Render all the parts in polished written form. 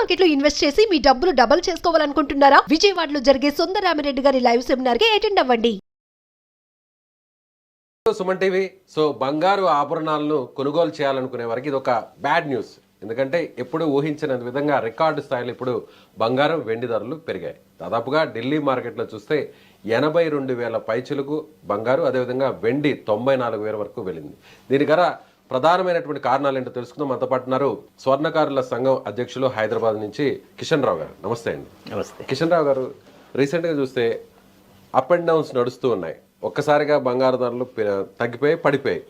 Market లో invest చేసి మీ డబ్బులు డబుల్ చేసుకోవాలనుకుంటున్నారా? విజయవాడలో జరిగే సుందరరామిరెడ్డి గారి లైవ్ సెమినార్ కి అటెండ్ అవ్వండి. సుమన్ టీవీ. సో బంగారు ఆభరణాలను కొనుగోలు చేయాలనుకునే వారికి ఇది ఒక బ్యాడ్ న్యూస్. ఎందుకంటే ఎప్పుడు ఊహించిన విధంగా రికార్డు స్థాయిలో ఇప్పుడు బంగారం వెండి ధరలు పెరిగాయి. దాదాపుగా ఢిల్లీ మార్కెట్లో చూస్తే 82,000 పైచులకు బంగారు, అదేవిధంగా వెండి 94,000 వరకు వెళ్ళింది. దీని గల ప్రధానమైనటువంటి కారణాలు ఏంటో తెలుసుకుందాం. మనతో పాటు ఉన్నారు స్వర్ణకారుల సంఘం అధ్యక్షులు హైదరాబాద్ నుంచి కిషన్ రావు గారు. నమస్తే అండి. నమస్తే. కిషన్ రావు గారు, రీసెంట్గా చూస్తే అప్ అండ్ డౌన్స్ నడుస్తూ ఉన్నాయి. ఒక్కసారిగా బంగారు ధరలు తగ్గిపోయి పడిపోయి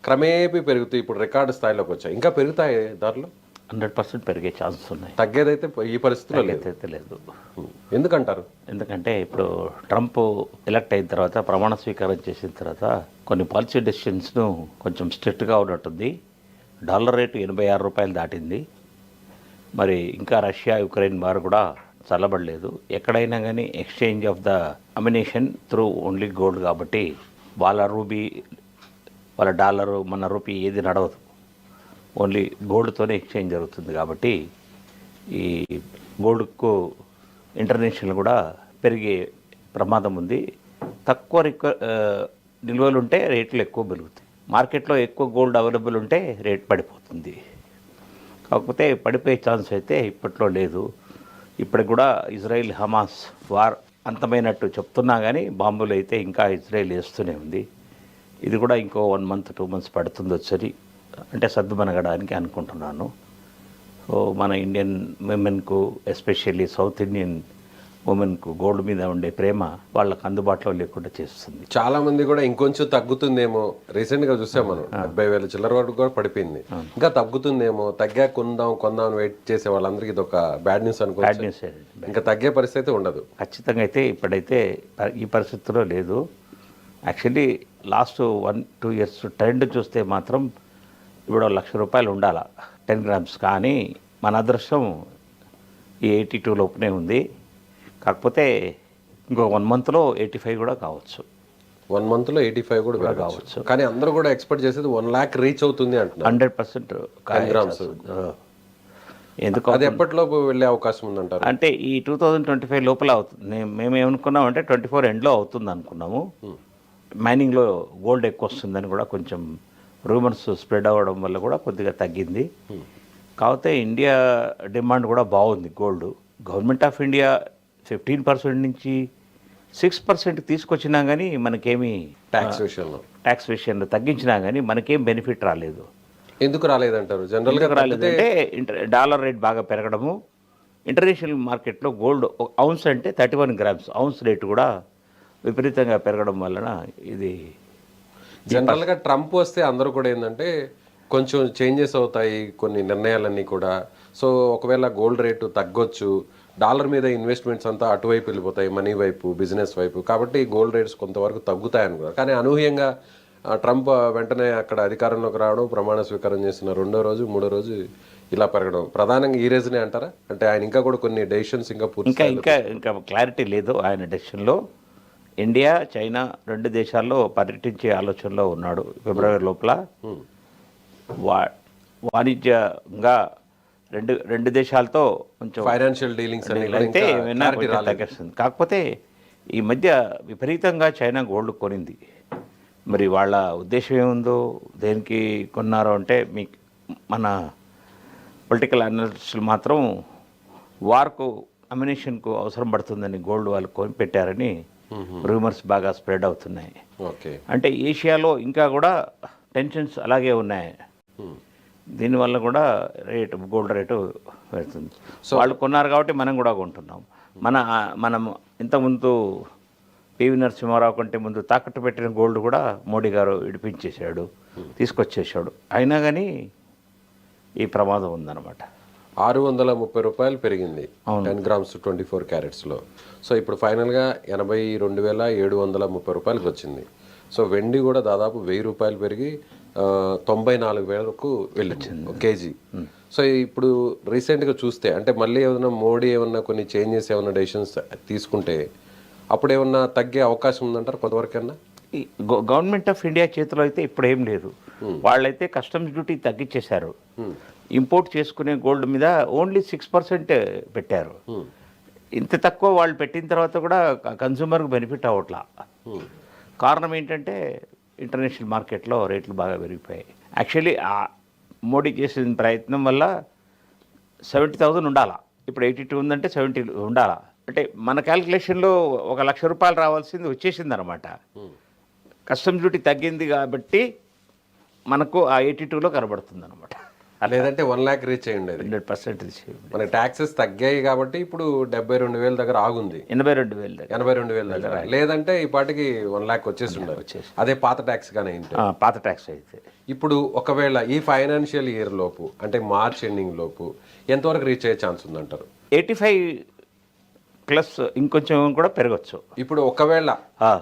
క్రమేపీ పెరుగుతూ ఇప్పుడు రికార్డు స్థాయిలోకి వచ్చాయి. ఇంకా పెరుగుతాయి ధరలు? 100% పెరిగే ఛాన్సెస్ ఉన్నాయి. తగ్గేదైతే ఈ పరిస్థితిలో లేదు. ఎందుకంటారు? ఎందుకంటే ఇప్పుడు ట్రంప్ ఎలక్ట్ అయిన తర్వాత, ప్రమాణ స్వీకారం చేసిన తర్వాత కొన్ని పాలసీ డెసిషన్స్ను కొంచెం స్ట్రిక్ట్గా ఉన్నట్టుంది. డాలర్ రేటు 86 రూపాయలు దాటింది. మరి ఇంకా రష్యా యుక్రెయిన్ వారు కూడా చల్లబడలేదు. ఎక్కడైనా కానీ exchange of the ammunition through only gold కాబట్టి వాళ్ళ రూబీ, వాళ్ళ డాలరు, మన రూపీ ఏది నడవదు. ఓన్లీ గోల్డ్తోనే ఎక్స్చేంజ్ జరుగుతుంది. కాబట్టి ఈ గోల్డ్కు ఇంటర్నేషనల్ కూడా పెరిగే ప్రమాదం ఉంది. తక్కువ నిల్వలు ఉంటే రేట్లు ఎక్కువ పెరుగుతాయి. మార్కెట్లో ఎక్కువ గోల్డ్ అవైలబుల్ ఉంటే రేట్ పడిపోతుంది. కాకపోతే పడిపోయే ఛాన్స్ అయితే ఇప్పట్లో లేదు. ఇప్పటికి కూడా ఇజ్రాయిల్ హమాస్ వార్ అంతమైనట్టు చెప్తున్నా కానీ బాంబులు అయితే ఇంకా ఇజ్రాయిల్ వేస్తూనే ఉంది. ఇది కూడా ఇంకో 1 month 2 months పడుతుంది వచ్చి, అంటే సర్దుమనగడానికి అనుకుంటున్నాను. సో మన ఇండియన్ ఉమెన్కు, ఎస్పెషల్లీ సౌత్ ఇండియన్ ఉమెన్కు గోల్డ్ మీద ఉండే ప్రేమ వాళ్ళకు అందుబాటులో లేకుండా చేస్తుంది. చాలా మంది కూడా ఇంకొంచెం తగ్గుతుందేమో, రీసెంట్గా చూసాం మనం 70,000 చిల్లర వరకు కూడా పడిపోయింది. ఇంకా తగ్గుతుందేమో, తగ్గా కొందాం వెయిట్ చేసే వాళ్ళందరికీ ఇది ఒక బ్యాడ్ న్యూస్ అనుకో. Bad news. ఇంకా తగ్గే పరిస్థితి ఉండదు ఖచ్చితంగా. అయితే ఇప్పుడైతే ఈ పరిస్థితిలో లేదు. యాక్చువల్లీ లాస్ట్ 1-2 years ట్రెండ్ చూస్తే మాత్రం ఇప్పుడు 1,00,000 రూపాయలు ఉండాల 10 grams. కానీ మన అదృష్టం ఈ 82 లోపునే ఉంది. కాకపోతే ఇంకో 1 monthలో 85 కూడా కావచ్చు. 1 monthలో 85 కూడా కావచ్చు. కానీ అందరూ కూడా ఎక్స్పెక్ట్ చేసేది 1 lakh రీచ్ అవుతుంది అంటున్నారు. 100% 10 grams. ఎందుకు అది ఎప్పటిలోపు వెళ్ళే అవకాశం ఉందంటారు? అంటే ఈ 2025 లోపల అవుతుంది. మేము ఏమనుకున్నాం అంటే 24 ఎండ్లో అవుతుంది అనుకున్నాము. మైనింగ్లో గోల్డ్ ఎక్కువ వస్తుందని కూడా కొంచెం రూమర్స్ స్ప్రెడ్ అవ్వడం వల్ల కూడా కొద్దిగా తగ్గింది. కాకపోతే ఇండియా డిమాండ్ కూడా బాగుంది గోల్డ్. గవర్నమెంట్ ఆఫ్ ఇండియా 15% నుంచి 6% తీసుకొచ్చినా కానీ మనకేమీ ట్యాక్స్ విషయంలో తగ్గించినా కానీ మనకేం బెనిఫిట్ రాలేదు. ఎందుకు రాలేదంటారు? జనరల్గా రాలేదంటే డాలర్ రేట్ బాగా పెరగడము, ఇంటర్నేషనల్ మార్కెట్లో గోల్డ్ ఔన్స్ అంటే 31 grams ఔన్స్ రేటు కూడా విపరీతంగా పెరగడం వలన ఇది. జనరల్గా ట్రంప్ వస్తే అందరూ కూడా ఏంటంటే కొంచెం చేంజెస్ అవుతాయి కొన్ని నిర్ణయాలన్నీ కూడా. సో ఒకవేళ గోల్డ్ రేటు తగ్గొచ్చు, డాలర్ మీద ఇన్వెస్ట్మెంట్స్ అంతా అటువైపు వెళ్ళిపోతాయి, మనీ వైపు, బిజినెస్ వైపు. కాబట్టి గోల్డ్ రేట్స్ కొంతవరకు తగ్గుతాయి అనుకున్నారు. కానీ అనూహ్యంగా ట్రంప్ వెంటనే అక్కడ అధికారంలోకి రావడం, ప్రమాణ స్వీకారం చేసిన 2వ రోజు 3వ రోజు ఇలా పెరగడం ప్రధానంగా ఈ రీజనే అంటారా? అంటే ఆయన ఇంకా కూడా కొన్ని డెసిషన్స్ ఇంకా ఇంకా క్లారిటీ లేదు ఆయన డెసిషన్లో. ఇండియా, చైనా 2 దేశాల్లో పర్యటించే ఆలోచనలో ఉన్నాడు. ఫిబ్రవరి లోపల వాణిజ్యంగా రెండు దేశాలతో కొంచెం ఫైనాన్షియల్ డీలింగ్స్ అయితే ఏమైనా తగ్గిస్తుంది. కాకపోతే ఈ మధ్య విపరీతంగా చైనా గోల్డ్ కొనింది. మరి వాళ్ళ ఉద్దేశం ఏముందో, దేనికి కొన్నారో అంటే మన పొలిటికల్ అనలిస్టులు మాత్రం వార్కు, అమ్యునిషన్కు అవసరం పడుతుందని గోల్డ్ వాళ్ళు కొని పెట్టారని రూమర్స్ బాగా స్ప్రెడ్ అవుతున్నాయి. అంటే ఏషియాలో ఇంకా కూడా టెన్షన్స్ అలాగే ఉన్నాయి. దీనివల్ల కూడా గోల్డ్ రేటు పెడుతుంది. సో వాళ్ళు కొన్నారు కాబట్టి మనం కూడా కొంటున్నాం. మనం ఇంతకుముందు పివి నరసింహారావు కంటే ముందు తాకట్టు పెట్టిన గోల్డ్ కూడా మోడీ గారు విడిపించేశాడు, తీసుకొచ్చేసాడు. అయినా కానీ ఈ ప్రమాదం ఉందన్నమాట. 630 రూపాయలు పెరిగింది 10 grams 24 carats. సో ఇప్పుడు ఫైనల్గా 82,730 రూపాయలకు వచ్చింది. సో వెండి కూడా దాదాపు 1,000 రూపాయలు పెరిగి 94,000కు వెళ్ళింది కేజీ. సో ఇప్పుడు రీసెంట్గా చూస్తే అంటే మళ్ళీ ఏమన్నా మోడీ ఏమన్నా కొన్ని చేంజెస్ ఏమన్నా డెసిషన్స్ తీసుకుంటే అప్పుడు ఏమన్నా తగ్గే అవకాశం ఉందంటారు కొంతవరకన్నా? గవర్నమెంట్ ఆఫ్ ఇండియా చేతిలో అయితే ఇప్పుడు ఏం లేదు. వాళ్ళైతే కస్టమ్స్ డ్యూటీ తగ్గించేశారు. ఇంపోర్ట్ చేసుకునే గోల్డ్ మీద ఓన్లీ 6% పెట్టారు. ఇంత తక్కువ వాళ్ళు పెట్టిన తర్వాత కూడా కన్సూమర్కి బెనిఫిట్ అవ్వట్లా. కారణం ఏంటంటే ఇంటర్నేషనల్ మార్కెట్లో రేట్లు బాగా పెరిగిపోయాయి. యాక్చువల్లీ మోడీ చేసిన ప్రయత్నం వల్ల 70,000 ఉండాలా, ఇప్పుడు 82 ఉందంటే 70 ఉండాలా. అంటే మన క్యాలిక్యులేషన్లో 1,00,000 రూపాయలు రావాల్సింది వచ్చేసింది అనమాట. కస్టమ్స్ డ్యూటీ తగ్గింది కాబట్టి మనకు ఆ 82లో కనబడుతుంది అనమాట. లేదంటే 1 lakh రీచ్ అయ్యింది. 100% మనకి ట్యాక్సెస్ తగ్గాయి కాబట్టి ఇప్పుడు 72,000 దగ్గర ఆగుంది. 82,000 దగ్గర 82,000 దగ్గర. లేదంటే ఈ పాటికి 1 lakh వచ్చేసి ఉండాలి. అదే పాత ట్యాక్స్ కానీ ఏంటి. పాత ట్యాక్స్ అయితే. ఇప్పుడు ఒకవేళ ఈ ఫైనాన్షియల్ ఇయర్ లోపు అంటే మార్చ్ ఎండింగ్ లోపు ఎంతవరకు రీచ్ అయ్యే ఛాన్స్ ఉందంటారు? 85+ ఇంకొంచెం కూడా పెరగచ్చు. ఇప్పుడు ఒకవేళ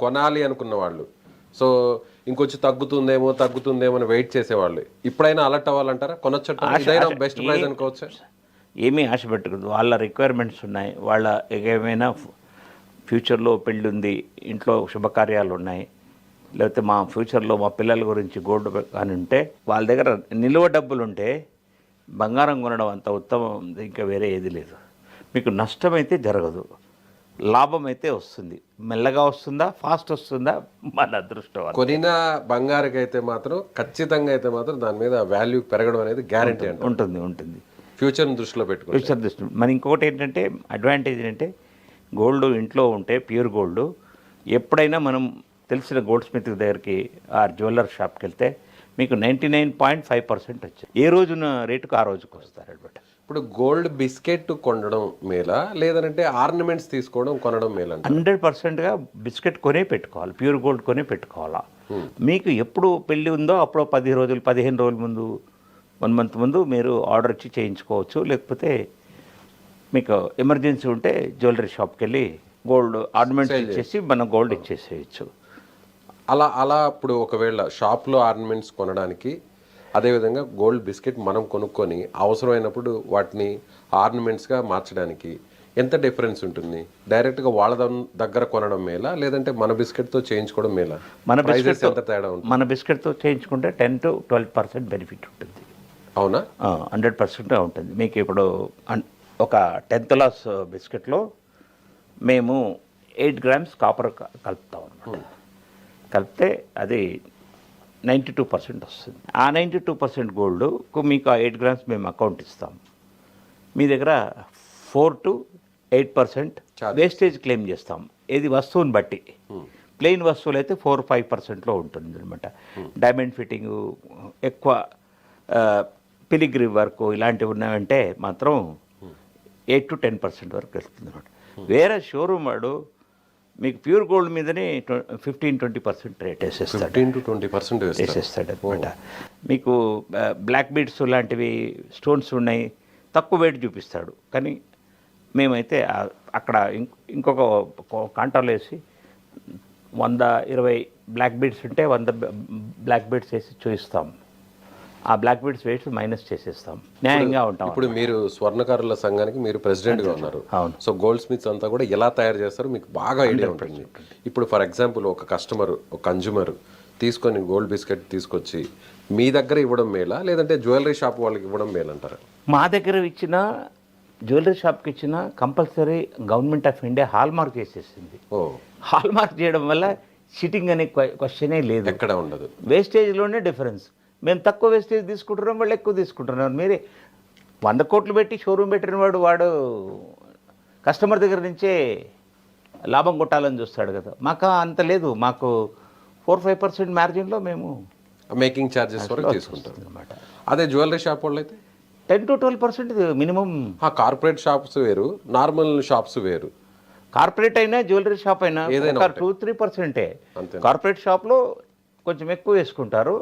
కొనాలి అనుకున్న వాళ్ళు, సో ఇంకొంచెం తగ్గుతుందేమో అని వెయిట్ చేసేవాళ్ళు ఇప్పుడైనా అలర్ట్ అవ్వాలంటారా? కొనొచ్చా? బెస్ట్ ప్రైస్ అనుకోవచ్చు. ఏమీ ఆశ పెట్టుకుంది, వాళ్ళ రిక్వైర్మెంట్స్ ఉన్నాయి. వాళ్ళ ఏమైనా ఫ్యూచర్లో పెళ్ళి ఉంది, ఇంట్లో శుభకార్యాలు ఉన్నాయి, లేకపోతే మా ఫ్యూచర్లో మా పిల్లల గురించి గోల్డ్ కానీ ఉంటే వాళ్ళ దగ్గర నిల్వ డబ్బులు ఉంటే బంగారం కొనడం అంత ఉత్తమం ఇంకా వేరే ఏది లేదు. మీకు నష్టమైతే జరగదు, లాభం అయితే వస్తుంది. మెల్లగా వస్తుందా, ఫాస్ట్ వస్తుందా, మన అదృష్టం. కొనిన బంగారుకి అయితే మాత్రం ఖచ్చితంగా అయితే మాత్రం దాని మీద వాల్యూ పెరగడం అనేది గ్యారంటీ ఉంటుంది. ఫ్యూచర్ని దృష్టిలో పెట్టుకో. మరి ఇంకొకటి ఏంటంటే అడ్వాంటేజ్ ఏంటంటే గోల్డ్ ఇంట్లో ఉంటే ప్యూర్ గోల్డ్ ఎప్పుడైనా మనం తెలిసిన గోల్డ్ స్మిత్ దగ్గరికి ఆ జ్యువెలర్ షాప్కి వెళ్తే మీకు 99.5% వచ్చాయి. ఏ రోజున రేటుకు ఆ రోజుకు వస్తారనమాట. ఇప్పుడు గోల్డ్ బిస్కెట్ కొనడం మేలా లేదంటే ఆర్నమెంట్స్ తీసుకోవడం కొనడం మేలా? 100%గా బిస్కెట్ కొనే పెట్టుకోవాలి, ప్యూర్ గోల్డ్ కొనే పెట్టుకోవాలా. మీకు ఎప్పుడు పెళ్ళి ఉందో అప్పుడు 10 రోజులు 15 రోజుల ముందు 1 month ముందు మీరు ఆర్డర్ ఇచ్చి చేయించుకోవచ్చు. లేకపోతే మీకు ఎమర్జెన్సీ ఉంటే జ్యువెలరీ షాప్కి వెళ్ళి గోల్డ్ ఆర్నమెంట్స్ ఇచ్చేసి మనం గోల్డ్ ఇచ్చేసేయచ్చు. అలా ఇప్పుడు ఒకవేళ షాప్లో ఆర్నమెంట్స్ కొనడానికి, అదేవిధంగా గోల్డ్ బిస్కెట్ మనం కొనుక్కొని అవసరమైనప్పుడు వాటిని ఆర్నమెంట్స్గా మార్చడానికి ఎంత డిఫరెన్స్ ఉంటుంది? డైరెక్ట్గా వాళ్ళ దగ్గర కొనడం మేలా లేదంటే మన బిస్కెట్తో చేయించుకోవడం మేలా? ఎంత తేడా ఉంటుంది? మన బిస్కెట్తో చేయించుకుంటే 10 to 12% బెనిఫిట్ ఉంటుంది. అవునా? 100% ఉంటుంది. మీకు ఇప్పుడు ఒక 10th లాస్ బిస్కెట్లో మేము 8 grams కాపర్ కలుపుతాం అన్నమాట. కలిపితే అది 92% వస్తుంది. ఆ 92% గోల్డ్కు మీకు ఆ 8 grams మేము అకౌంట్ ఇస్తాం. మీ దగ్గర 4 to 8% వేస్టేజ్ క్లెయిమ్ చేస్తాం. ఏది వస్తువుని బట్టి. ప్లెయిన్ వస్తువులు అయితే 4-5%లో ఉంటుంది అనమాట. డైమండ్ ఫిట్టింగు, ఎక్కువ పిలిగ్రీ వర్క్ ఇలాంటివి ఉన్నాయంటే మాత్రం 8 to 10% వరకు వెళ్తుంది అనమాట. వేరే షోరూమ్ వాడు మీకు ప్యూర్ గోల్డ్ మీదనే 15-20% రేట్ వేసేస్తాడు. 15-20% వేసేస్తాడు అనమాట. మీకు బ్లాక్ బీడ్స్ లాంటివి స్టోన్స్ ఉన్నాయి, తక్కువ వెయిట్ చూపిస్తాడు. కానీ మేమైతే అక్కడ ఇంకొక కాంటాలో వేసి 120 బ్లాక్ బీడ్స్ ఉంటే 100 బ్లాక్ బీడ్స్ వేసి చూపిస్తాం. ఆ బ్లాక్ బీడ్స్ వెయిట్స్ మైనస్ చేసేస్తాం. న్యాయంగా ఉంటాం. ఇప్పుడు మీరు స్వర్ణకారుల సంఘానికి మీరు ప్రెసిడెంట్గా ఉన్నారు. అవును. సో గోల్డ్ స్మిత్స్ అంతా కూడా ఎలా తయారు చేస్తారో మీకు బాగా ఐడియా ఉంటుంది. ఇప్పుడు ఫర్ ఎగ్జాంపుల్ ఒక కస్టమర్, ఒక కన్జ్యూమర్ తీసుకొని గోల్డ్ బిస్కెట్ తీసుకొచ్చి మీ దగ్గర ఇవ్వడం మేలా లేదంటే జ్యువెలరీ షాప్ వాళ్ళకి ఇవ్వడం మేలంటారా? మా దగ్గర ఇచ్చిన జ్యువెలరీ షాప్కి ఇచ్చిన compulsory government of India hall mark చేసేసింది. హాల్ మార్క్ చేయడం వల్ల సిట్టింగ్ అనే క్వశ్చనే లేదు, ఎక్కడ ఉండదు. వేస్టేజ్లోనే డిఫరెన్స్. మేము తక్కువ వేస్టేజ్ తీసుకుంటున్నాం, వాళ్ళు ఎక్కువ తీసుకుంటున్నారు. మీరే 100 కోట్లు పెట్టి షోరూమ్ పెట్టిన వాడు కస్టమర్ దగ్గర నుంచే లాభం కొట్టాలని చూస్తాడు కదా. మాకు అంత లేదు. మాకు 4-5% మార్జిన్లో మేము మేకింగ్ ఛార్జెస్ వరకు తీసుకుంటాం అనమాట. అదే జ్యువెలరీ షాప్ వాళ్ళు అయితే 10 to 12% మినిమం. కార్పొరేట్ షాప్స్ వేరు, నార్మల్ షాప్స్ వేరు. కార్పొరేట్ అయినా జ్యువెలరీ షాప్ అయినా 2-3%. కార్పొరేట్ షాప్లో కొంచెం ఎక్కువ వేసుకుంటారు,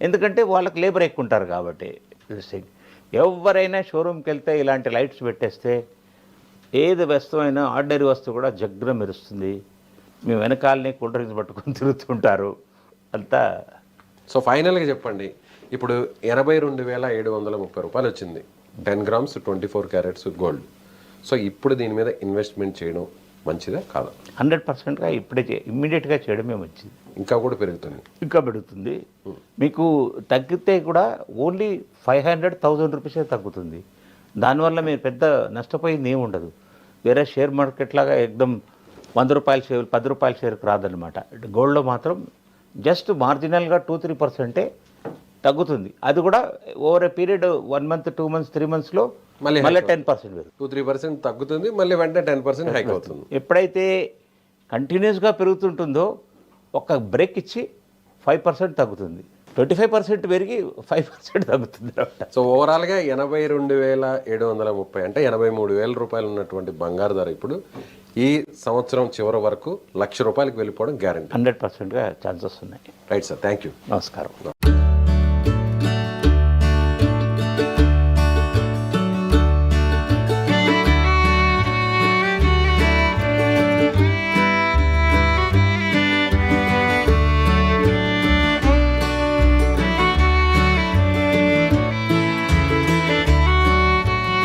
ఎందుకంటే వాళ్ళకి లేబర్ ఎక్కువ ఉంటారు కాబట్టి. ఎవరైనా షోరూమ్కి వెళ్తే ఇలాంటి లైట్స్ పెట్టేస్తే ఏది వస్తువైనా ఆర్డినరీ వస్తువు కూడా జగ్గున మెరుస్తుంది. మేము వెనకాలనే కూల్ డ్రింక్స్ పట్టుకొని తిరుగుతుంటారు అంతా. సో ఫైనల్గా చెప్పండి, ఇప్పుడు 82,730 రూపాయలు వచ్చింది 10 grams 24 carats గోల్డ్. సో ఇప్పుడు దీని మీద ఇన్వెస్ట్మెంట్ చేయడం మంచిదా కాదా? 100%గా ఇప్పుడే ఇమ్మీడియట్గా చేయడమే మంచిది. ఇంకా కూడా పెరుగుతుంది. ఇంకా పెరుగుతుంది. మీకు తగ్గితే కూడా ఓన్లీ 500,000 రూపీసే తగ్గుతుంది. దానివల్ల మీరు పెద్ద నష్టపోయింది ఏమి ఉండదు. వేరే షేర్ మార్కెట్ లాగా ఎక్దమ్ 100 రూపాయల షేర్ 10 రూపాయల షేర్కి రాదనమాట. గోల్డ్లో మాత్రం జస్ట్ మార్జినల్గా 2-3% తగ్గుతుంది. అది కూడా over a period 1 month 2 months 3 మంత్స్లో మళ్ళీ 10% పెరుగుతుంది. 2-3% తగ్గుతుంది, మళ్ళీ వెంటనే 10% హైక్ అవుతుంది. ఎప్పుడైతే కంటిన్యూస్గా పెరుగుతుంటుందో ఒక బ్రేక్ ఇచ్చి 5% తగ్గుతుంది. 25% పెరిగి 5% తగ్గుతుంది. సో ఓవరాల్గా 82,730 అంటే 83,000 రూపాయలు ఉన్నటువంటి బంగారు ధర ఇప్పుడు ఈ సంవత్సరం చివరి వరకు 1,00,000 రూపాయలకు వెళ్ళిపోవడం గ్యారంటీ. 100%గా ఛాన్సెస్ ఉన్నాయి. Right sir, thank you. నమస్కారం.